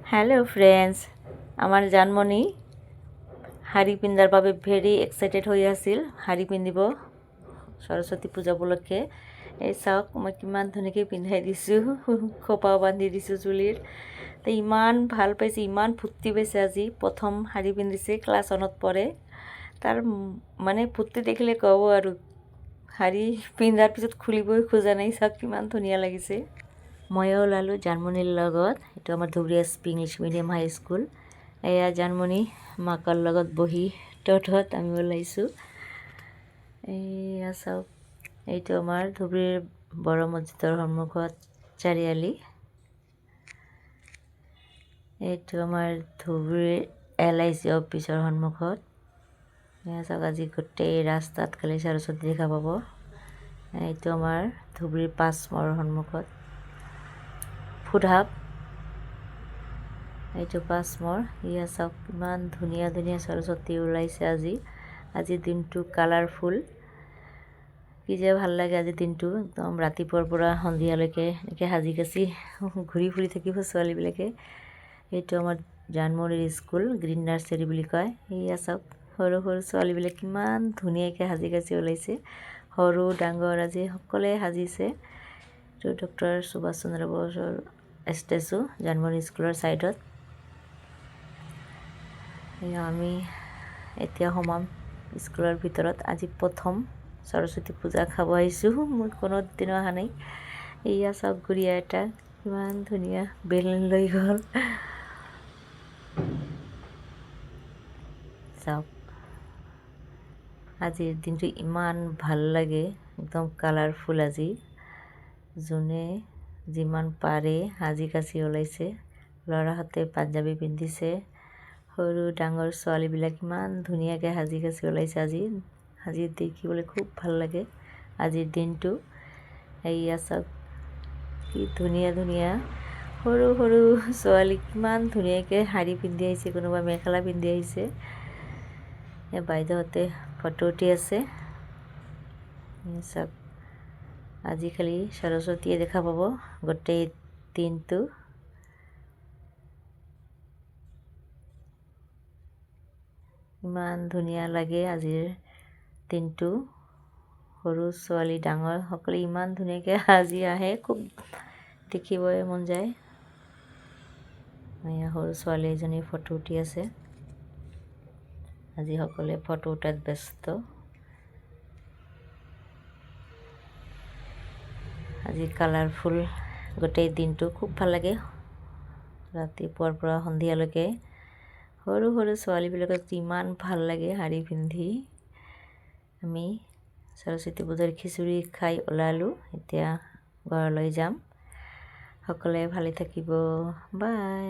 Hello friends, আমাৰ জানমণি শাড়ী পিন্ধাৰ বাবে ভেৰি এক্সাইটেড হৈ আছিল। শাড়ী পিন্ধিব সৰস্বতী পূজা উপলক্ষে। এই চাওক মই কিমান ধুনীয়াকৈ পিন্ধাই দিছোঁ, খোপাও বান্ধি দিছোঁ চুলিৰ। তো ইমান ভাল পাইছে, ইমান ফূৰ্তি পাইছে। আজি প্ৰথম শাড়ী পিন্ধিছে, ক্লাছ 1ত পঢ়ে। তাৰ মানে ফূৰ্তি দেখিলে ক'ব আৰু, শাড়ী পিন্ধাৰ পিছত খুলিবই খোজা নাই। চাওক কিমান ধুনীয়া লাগিছে। ময়ো ওলালোঁ জানমণিৰ লগত। এইটো আমাৰ ধুবুৰী SP ইংলিছ মিডিয়াম হাই স্কুল। এয়া জানমণি মাকৰ লগত বহি তহঁত আমি ওলাইছোঁ। এয়া চাওক, এইটো আমাৰ ধুবুৰীৰ বড় মছজিদৰ সন্মুখত চাৰিআলি। এইটো আমাৰ ধুবুৰীৰ LIC অফিচৰ সন্মুখত। এয়া চাওক, আজি গোটেই ৰাস্তাত খালি সৰস্বতী দেখা পাব। এইটো আমাৰ ধুবুৰীৰ 5 মাইলৰ সন্মুখত ফুডহাব। এইটো 5 মাইল। এয়া চাওক ইমান ধুনীয়া ধুনীয়া সৰস্বতী ওলাইছে আজি। আজিৰ দিনটো কালাৰফুল, কি যে ভাল লাগে আজিৰ দিনটো। একদম ৰাতিপুৱাৰ পৰা সন্ধিয়ালৈকে এনেকৈ সাজি কাচি ঘূৰি ফুৰি থাকিব ছোৱালীবিলাকে। এইটো আমাৰ জানমণিৰ স্কুল, গ্ৰীণ নাৰ্চাৰী বুলি কয়। এয়া চাওক সৰু সৰু ছোৱালীবিলাক কিমান ধুনীয়াকৈ সাজি কাচি ওলাইছে। সৰু ডাঙৰ আজি সকলোৱে সাজিছে। এইটো ডক্টৰ সুভাষ চন্দ্ৰ বসুৰ ষ্টেচু জানমণি স্কুলৰ ছাইডত। আমি এতিয়া সোমাম স্কুলৰ ভিতৰত। আজি প্ৰথম সৰস্বতী পূজা খাব আহিছোঁ, মই কোনো দিনো অহা নাই। এয়া চাওক গুড়িয়া এটা কিমান ধুনীয়া বেলুন লৈ গ'ল। চাওক আজিৰ দিনটো ইমান ভাল লাগে, একদম কালাৰফুল। আজি যোনে যিমান পাৰে সাজি কাচি ওলাইছে। ল'ৰাহঁতে পাঞ্জাবী পিন্ধিছে, সৰু ডাঙৰ ছোৱালীবিলাক ইমান ধুনীয়াকৈ সাজি কাচি ওলাইছে। আজি দেখিবলৈ খুব ভাল লাগে আজিৰ দিনটো। এয়া চাওক কি ধুনীয়া ধুনীয়া সৰু সৰু ছোৱালী কিমান ধুনীয়াকৈ শাড়ী পিন্ধি আহিছে, কোনোবা মেখেলা পিন্ধি আহিছে। বাইদেউহঁতে ফটো উঠি আছে। চাওক আজি খালি সৰস্বতীয়ে দেখা পাব গোটেই দিনটো। ইমান ধুনীয়া লাগে আজিৰ দিনটো। সৰু ছোৱালী ডাঙৰ সকলোৱে ইমান ধুনীয়াকৈ সাজি আহে, খুব দেখিবই মন যায়। সৰু ছোৱালী এজনী ফটো উঠি আছে। আজি সকলোৱে ফটো উঠাত ব্যস্ত। আজি কালাৰফুল গোটেই দিনটো খুব ভাল লাগে। ৰাতিপুৱাৰ পৰা সন্ধিয়ালৈকে সৰু সৰু ছোৱালীবিলাকক ইমান ভাল লাগে শাড়ী পিন্ধি। আমি সৰস্বতী পূজাৰ খিচিৰি খাই ওলালোঁ, এতিয়া ঘৰলৈ যাম। সকলোৱে ভালে থাকিব, বাই।